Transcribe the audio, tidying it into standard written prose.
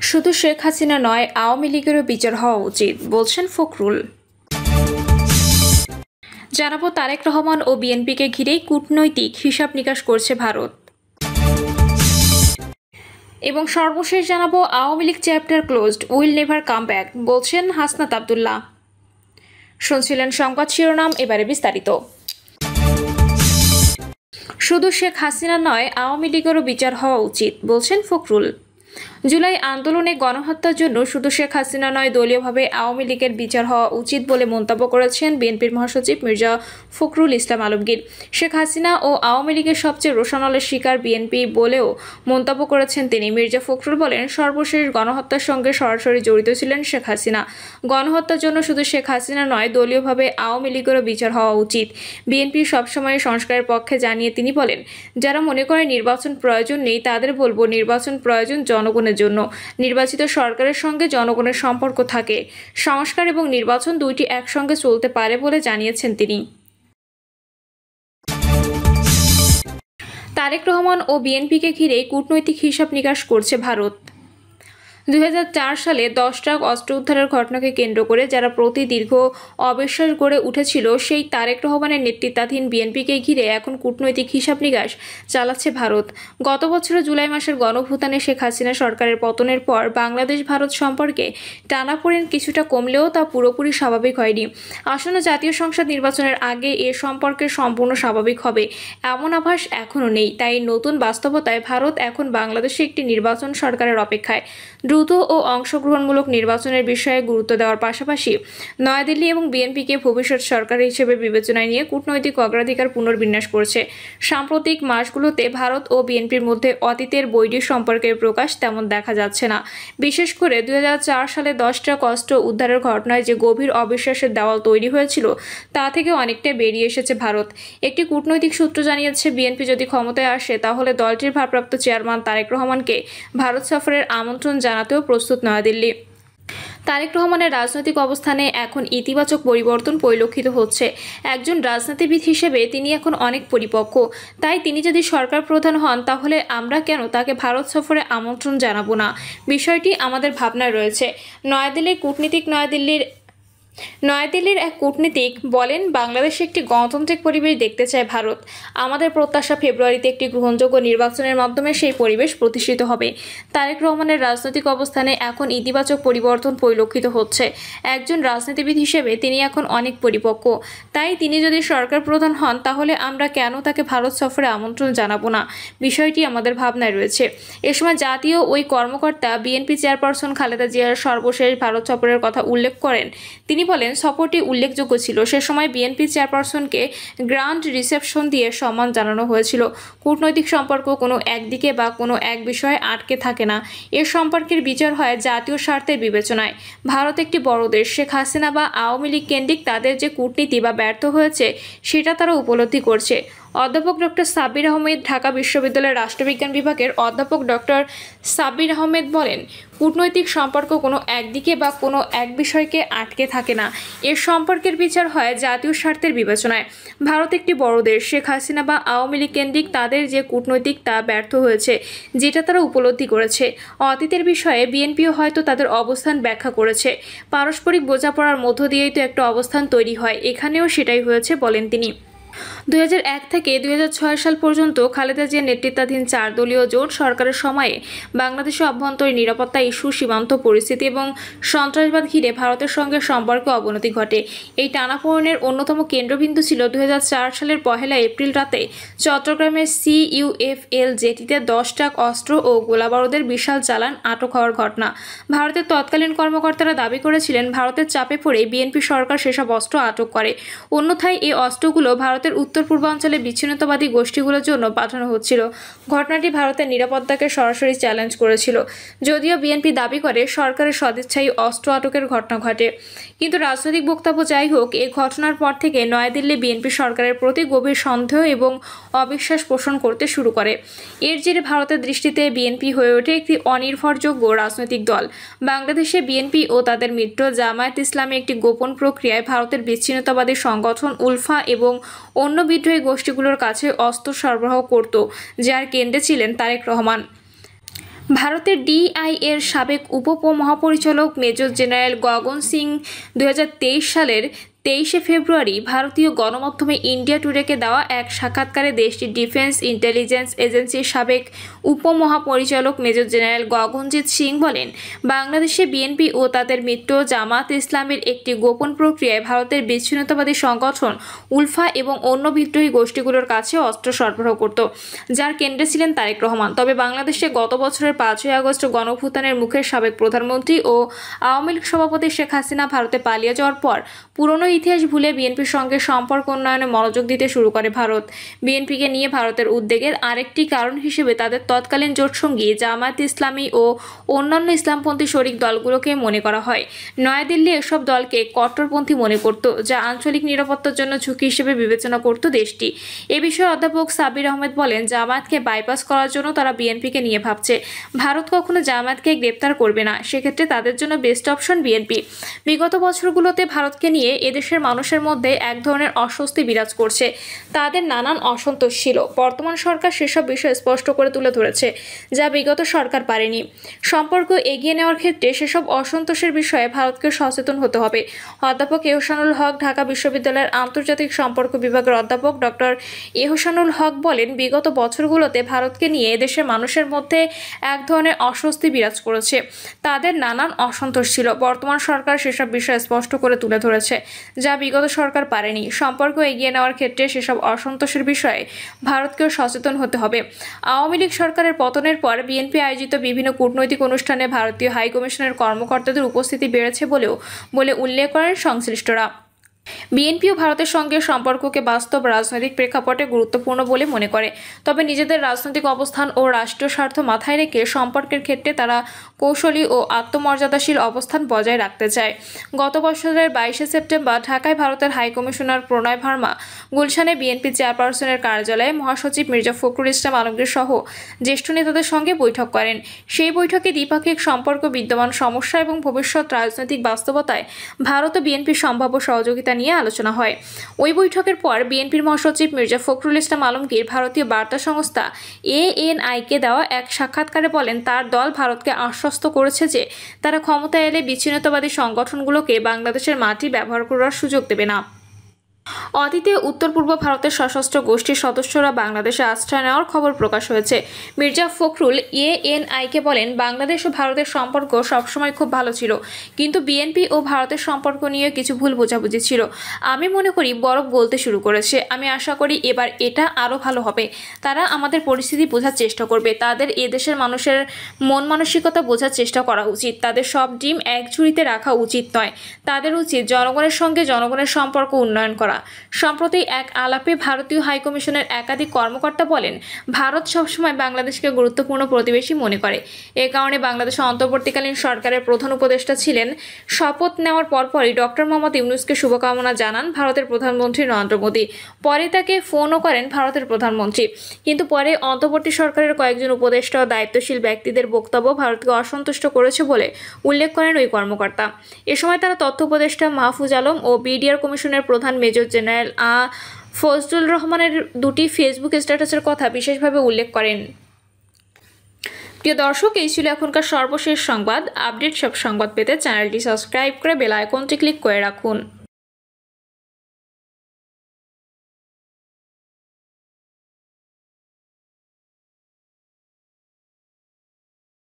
শুধু শেখ হাসিনা নয়, আওয়ামী লীগেরও বিচার হওয়া উচিত, বলছেন ফখরুল। জানাবো তারেক রহমান ও বিএনপিকে ঘিরেই কূটনৈতিক হিসাব নিকাশ করছে ভারত। এবং সর্বশেষ জানাবো Awami League chapter closed, will never come back, বলছেন হাসনাত আব্দুল্লাহ। শুনছিলেন সংবাদ শিরোনাম, এবারে বিস্তারিত। শুধু শেখ হাসিনা নয়, আওয়ামী লীগেরও বিচার হওয়া উচিত, বলছেন ফখরুল। জুলাই আন্দোলনে গণহত্যার জন্য শুধু শেখ হাসিনা নয়, দলীয়ভাবে আওয়ামী লীগের বিচার হওয়া উচিত বলে মন্তব্য করেছেন বিএনপির মহাসচিব মির্জা ফখরুল ইসলাম আলমগীর। শেখ হাসিনা ও আওয়ামী লীগের সবচেয়ে রোষানলের শিকার বিএনপি বলেও মন্তব্য করেছেন তিনি। মির্জা ফখরুল বলেন, সর্বশেষ গণহত্যার সঙ্গে সরাসরি জড়িত ছিলেন শেখ হাসিনা। গণহত্যার জন্য শুধু শেখ হাসিনা নয়, দলীয়ভাবে আওয়ামী লীগেরও বিচার হওয়া উচিত। বিএনপি সবসময় সংস্কারের পক্ষে জানিয়ে তিনি বলেন, যারা মনে করে নির্বাচন প্রয়োজন নেই, তাদের বলবো নির্বাচন প্রয়োজন জনগণের জন্য। নির্বাচিত সরকারের সঙ্গে জনগণের সম্পর্ক থাকে। সংস্কার এবং নির্বাচন দুইটি একসঙ্গে চলতে পারে বলে জানিয়েছেন তিনি। তারেক রহমান ও বিএনপিকে ঘিরে কূটনৈতিক হিসাব নিকাশ করছে ভারত। 2004 সালে 10 ট্রাক অস্ত্র উদ্ধারের ঘটনাকে কেন্দ্র করে যারা দীর্ঘ অবিশ্বাস গড়ে উঠেছিল, সেই তারেক রহমানের নেতৃত্বাধীন বিএনপিকে ঘিরে এখন কূটনৈতিক হিসাব নিকাশ চালাচ্ছে ভারত। গত বছরের জুলাই মাসের গণঅভ্যুত্থানে শেখ হাসিনা সরকারের পতনের পর বাংলাদেশ ভারত সম্পর্কে টানাপোড়েন কিছুটা কমলেও তা পুরোপুরি স্বাভাবিক হয়নি। আসন্ন জাতীয় সংসদ নির্বাচনের আগে এ সম্পর্কে সম্পূর্ণ স্বাভাবিক হবে এমন আভাস এখনও নেই। তাই নতুন বাস্তবতায় ভারত এখন বাংলাদেশে একটি নির্বাচন সরকারের অপেক্ষায়। দ্রুত ও অংশগ্রহণমূলক নির্বাচনের বিষয়ে গুরুত্ব দেওয়ার পাশাপাশি নয়াদিল্লি এবং বিএনপিকে ভবিষ্যৎ সরকার হিসেবে বিবেচনায় নিয়ে কূটনৈতিক অগ্রাধিকার পুনর্বিন্যাস করছে। সাম্প্রতিক মাসগুলোতে ভারত ও বিএনপির মধ্যে অতীতের বৈরী সম্পর্কের প্রকাশ তেমন দেখা যাচ্ছে না। বিশেষ করে 2004 সালে 10 ট্রাক অস্ত্র উদ্ধারের ঘটনায় যে গভীর অবিশ্বাসের দেওয়াল তৈরি হয়েছিল, তা থেকে অনেকটাই বেরিয়ে এসেছে ভারত। একটি কূটনৈতিক সূত্র জানিয়েছে, বিএনপি যদি ক্ষমতায় আসে তাহলে দলটির ভারপ্রাপ্ত চেয়ারম্যান তারেক রহমানকে ভারত সফরের আমন্ত্রণ জানাতেও প্রস্তুত নয়াদিল্লি। তারেক রহমানের রাজনৈতিক অবস্থানে এখন ইতিবাচক পরিবর্তন পরিলক্ষিত হচ্ছে। একজন রাজনীতিবিদ হিসেবে তিনি এখন অনেক পরিপক্ক। তাই তিনি যদি সরকার প্রধান হন, তাহলে আমরা কেন তাকে ভারত সফরে আমন্ত্রণ জানাবো না, বিষয়টি আমাদের ভাবনায় রয়েছে। নয়াদিল্লির এক কূটনীতিক বলেন, বাংলাদেশে একটি গণতান্ত্রিক পরিবেশ দেখতে চায় ভারত। আমাদের প্রত্যাশা ফেব্রুয়ারিতে একটি গ্রহণযোগ্য নির্বাচনের মাধ্যমে সেই পরিবেশ প্রতিষ্ঠিত হবে। তারেক রহমানের রাজনৈতিক অবস্থানে এখন ইতিবাচক পরিবর্তন পরিলক্ষিত হচ্ছে। একজন রাজনীতিবিদ হিসেবে তিনি এখন অনেক পরিপক্ক। তাই তিনি যদি সরকার প্রধান হন, তাহলে আমরা কেন তাকে ভারত সফরে আমন্ত্রণ জানাবো না, বিষয়টি আমাদের ভাবনায় রয়েছে। এ সময় জাতীয় ওই কর্মকর্তা বিএনপি চেয়ারপারসন খালেদা জিয়ার সর্বশেষ ভারত সফরের কথা উল্লেখ করেন। তিনি বলেন, সফরটি উল্লেখযোগ্য ছিল। সে সময় বিএনপি চেয়ারপারসনকে গ্র্যান্ড রিসেপশন দিয়ে সম্মান জানানো হয়েছিল। কূটনৈতিক সম্পর্ক কোনো একদিকে বা কোনো এক বিষয়ে আটকে থাকে না। এ সম্পর্কের বিচার হয় জাতীয় স্বার্থের বিবেচনায়। ভারত একটি বড় দেশ। শেখ হাসিনা বা আওয়ামী লীগ কেন্দ্রিক তাদের যে কূটনীতি বা ব্যর্থ হয়েছে, সেটা তারা উপলব্ধি করছে। অধ্যাপক ডক্টর সাব্বির আহমেদ, ঢাকা বিশ্ববিদ্যালয়ের রাষ্ট্রবিজ্ঞান বিভাগের অধ্যাপক ডক্টর সাব্বির আহমেদ বলেন, কূটনৈতিক সম্পর্ক কোনো একদিকে বা কোনো এক বিষয়কে আটকে থাকে না। এর সম্পর্কের বিচার হয় জাতীয় স্বার্থের বিবেচনায়। ভারত একটি বড় দেশ। শেখ হাসিনা বা আওয়ামী লীগ কেন্দ্রিক তাদের যে কূটনৈতিক তা ব্যর্থ হয়েছে, যেটা তারা উপলব্ধি করেছে। অতীতের বিষয়ে বিএনপিও হয়তো তাদের অবস্থান ব্যাখ্যা করেছে। পারস্পরিক বোঝাপড়ার মধ্য দিয়েই তো একটা অবস্থান তৈরি হয়। এখানেও সেটাই হয়েছে, বলেন তিনি। 2001 থেকে 2006 সাল পর্যন্ত খালেদা জিয়ার নেতৃত্বাধীন 4 দলীয় জোট সরকারের সময়ে বাংলাদেশের অভ্যন্তরীণ নিরাপত্তা ইস্যু, সীমান্ত পরিস্থিতি এবং সন্ত্রাসবাদ ঘিরে ভারতের সঙ্গে সম্পর্কে অবনতি ঘটে। এই টানাপোড়েনের অন্যতম কেন্দ্রবিন্দু ছিল 2004 সালের 1 এপ্রিল রাতে চট্টগ্রামের CUFL জেটিতে 10 ট্রাক অস্ত্র ও গোলাবারুদের বিশাল চালান আটক হওয়ার ঘটনা। ভারতের তৎকালীন কর্মকর্তারা দাবি করেছিলেন, ভারতের চাপে পড়ে বিএনপি সরকার সেসব অস্ত্র আটক করে। অন্যথায় এই অস্ত্রগুলো ভারতের উত্তর পূর্বাঞ্চলে বিচ্ছিন্নতাবাদী গোষ্ঠীগুলোর জন্য পাঠানো হচ্ছিল। ঘটনাটি ভারতের নিরাপত্তাকে সরাসরি চ্যালেঞ্জ করেছিল। যদিও বিএনপি দাবি করে সরকারের সদিচ্ছায় অস্ত্র আটকের ঘটনা ঘটে, কিন্তু রাজনৈতিক বক্তব্য যাই হোক, এই ঘটনার পর থেকে নয়াদিল্লি বিএনপি সরকারের প্রতি গভীর সন্দেহ এবং অবিশ্বাস পোষণ করতে শুরু করে। এর জেরে ভারতের দৃষ্টিতে বিএনপি হয়ে ওঠে একটি অনির্ভরযোগ্য রাজনৈতিক দল। বাংলাদেশে বিএনপি ও তাদের মিত্র জামায়াত ইসলামী একটি গোপন প্রক্রিয়ায় ভারতের বিচ্ছিন্নতাবাদী সংগঠন উলফা এবং অন্য বিদ্রোহী গোষ্ঠীগুলোর কাছে অস্ত্র সরবরাহ করত, যার কেন্দ্রে ছিলেন তারেক রহমান। ভারতের ডিআই এর সাবেক উপমহাপরিচালক মেজর জেনারেল গগন সিং 2023 সালের 23 ফেব্রুয়ারি ভারতীয় গণমাধ্যমে ইন্ডিয়া টুডেকে দেওয়া এক সাক্ষাৎকারে দেশটির ডিফেন্স ইন্টেলিজেন্স এজেন্সির সাবেক উপমহাপরিচালক মেজর জেনারেল গগনজিৎ সিং বলেন, বাংলাদেশে বিএনপি ও তাদের মিত্র জামাত ইসলামের একটি গোপন প্রক্রিয়ায় ভারতের বিচ্ছিন্নতাবাদী সংগঠন উলফা এবং অন্য বিদ্রোহী গোষ্ঠীগুলোর কাছে অস্ত্র সরবরাহ করত, যার কেন্দ্রে ছিলেন তারেক রহমান। তবে বাংলাদেশে গত বছরের 5ই আগস্ট গণঅভ্যুত্থানের মুখে সাবেক প্রধানমন্ত্রী ও আওয়ামী লীগ সভাপতি শেখ হাসিনা ভারতে পালিয়ে যাওয়ার পর পুরনো ইতিহাস ভুলে বিএনপির সঙ্গে সম্পর্ক উন্নয়নে মনোযোগ দিতে শুরু করে ভারত। বিএনপিকে নিয়ে ভারতের উদ্বেগের আরেকটি কারণ হিসেবে তাদের তৎকালীন জোটসঙ্গী জামায়াত ইসলামী ও অন্যান্য ইসলামপন্থী শরিক দলগুলোকে মনে করা হয়। নয়াদিল্লি এসব দলকে কট্টরপন্থী মনে করত, যা আঞ্চলিক নিরাপত্তার জন্য ঝুঁকি হিসেবে বিবেচনা করত দেশটি। এ বিষয়ে অধ্যাপক সাব্বির আহমেদ বলেন, জামায়াতকে বাইপাস করার জন্য তারা বিএনপিকে নিয়ে ভাবছে। ভারত কখনো জামায়াতকে গ্রেপ্তার করবে না, সেক্ষেত্রে তাদের জন্য বেস্ট অপশন বিএনপি। বিগত বছরগুলোতে ভারতকে নিয়ে এদেশের মানুষের মধ্যে এক ধরনের অস্বস্তি বিরাজ করছে। তাদের নানান অসন্তোষ ছিল। বর্তমান সরকার সেসব বিষয় স্পষ্ট করে তুলে ধরেছে, যা বিগত সরকার পারেনি। সম্পর্ক এগিয়ে নেওয়ার ক্ষেত্রে সেসব অসন্তোষের বিষয়ে ভারতকে সচেতন হতে হবে। অধ্যাপক এহসানুল হক ঢাকা বিশ্ববিদ্যালয়ের আন্তর্জাতিক সম্পর্ক বিভাগের অধ্যাপক ডক্টর এহসানুল হক বলেন, বিগত বছরগুলোতে ভারতকে নিয়ে এদেশের মানুষের মধ্যে এক ধরনের অস্বস্তি বিরাজ করেছে। তাদের নানান অসন্তোষ ছিল। বর্তমান সরকার সেসব বিষয় স্পষ্ট করে তুলে ধরেছে, যা বিগত সরকার পারেনি। সম্পর্ক এগিয়ে নেওয়ার ক্ষেত্রে সেসব অসন্তোষের বিষয়ে ভারতকেও সচেতন হতে হবে। আওয়ামী লীগ সরকারের পতনের পর বিএনপি আয়োজিত বিভিন্ন কূটনৈতিক অনুষ্ঠানে ভারতীয় হাইকমিশনের কর্মকর্তাদের উপস্থিতি বেড়েছে বলে উল্লেখ করেন সংশ্লিষ্টরা। বিএনপিও ভারতের সঙ্গে সম্পর্ককে বাস্তব রাজনৈতিক প্রেক্ষাপটে গুরুত্বপূর্ণ বলে মনে করে। তবে নিজেদের রাজনৈতিক অবস্থান ও রাষ্ট্রীয় স্বার্থ মাথায় রেখে সম্পর্কের ক্ষেত্রে তারা কৌশলী ও আত্মমর্যাদাশীল অবস্থান বজায় রাখতে চায়। গত বছরের 22শে সেপ্টেম্বর ঢাকায় ভারতের হাইকমিশনার প্রণয় ভার্মা গুলশানে বিএনপি চেয়ারপারসনের কার্যালয়ে মহাসচিব মির্জা ফখরুল ইসলাম আলমগীর সহ জ্যেষ্ঠ নেতাদের সঙ্গে বৈঠক করেন। সেই বৈঠকে দ্বিপাক্ষিক সম্পর্ক, বিদ্যমান সমস্যা এবং ভবিষ্যৎ রাজনৈতিক বাস্তবতায় ভারত ও বিএনপির সম্ভাব্য সহযোগিতা নিয়ে আলোচনা হয়। ওই বৈঠকের পর বিএনপির মহাসচিব মির্জা ফখরুল ইসলাম আলমগীর ভারতীয় বার্তা সংস্থা ANI-কে দেওয়া এক সাক্ষাৎকারে বলেন, তার দল ভারতকে আশ্বস্ত করেছে যে তারা ক্ষমতায় এলে বিচ্ছিন্নতাবাদী সংগঠনগুলোকে বাংলাদেশের মাটি ব্যবহার করার সুযোগ দেবে না। অতীতে উত্তর পূর্ব ভারতের সশস্ত্র গোষ্ঠীর সদস্যরা বাংলাদেশে আশ্রয় নেওয়ার খবর প্রকাশ হয়েছে। মির্জা ফখরুল ANI-কে বলেন, বাংলাদেশ ও ভারতের সম্পর্ক সবসময় খুব ভালো ছিল, কিন্তু বিএনপি ও ভারতের সম্পর্ক নিয়ে কিছু ভুল বোঝাবুঝি ছিল। আমি মনে করি বরফ গলতে শুরু করেছে। আমি আশা করি এবার এটা আরও ভালো হবে। তারা আমাদের পরিস্থিতি বোঝার চেষ্টা করবে। তাদের এদেশের মানুষের মন মানসিকতা বোঝার চেষ্টা করা উচিত। তাদের সব ডিম এক ঝুড়িতে রাখা উচিত নয়। তাদের উচিত জনগণের সঙ্গে জনগণের সম্পর্ক উন্নয়ন করা। সম্প্রতি এক আলাপে ভারতীয় হাইকমিশনের একাধিক কর্মকর্তা বলেন, ভারত সবসময় বাংলাদেশকে গুরুত্বপূর্ণ প্রতিবেশী মনে করে। এ কারণে বাংলাদেশের অন্তর্বর্তীকালীন সরকারের প্রধান উপদেষ্টা ছিলেন। শপথ নেওয়ার পরপরই ডক্টর মোহাম্মদ ইউনূসকে শুভকামনা জানান ভারতের প্রধানমন্ত্রী নরেন্দ্র মোদী। পরে তাকে ফোনও করেন ভারতের প্রধানমন্ত্রী। কিন্তু পরে অন্তর্বর্তী সরকারের কয়েকজন উপদেষ্টা ও দায়িত্বশীল ব্যক্তিদের বক্তব্য ভারতকে অসন্তুষ্ট করেছে বলে উল্লেখ করেন ওই কর্মকর্তা। এ সময় তারা তথ্য উপদেষ্টা মাহফুজ আলম ও বিডিআর কমিশনের প্রধান মেজর জেনারেল ফজলুর রহমানের দুটি ফেসবুক স্ট্যাটাসের কথা বিশেষভাবে উল্লেখ করেন। প্রিয় দর্শক, এই ছিল এখনকার সর্বশেষ সংবাদ। আপডেট সব সংবাদ পেতে চ্যানেলটি সাবস্ক্রাইব করে বেল আইকনটি ক্লিক করে রাখুন।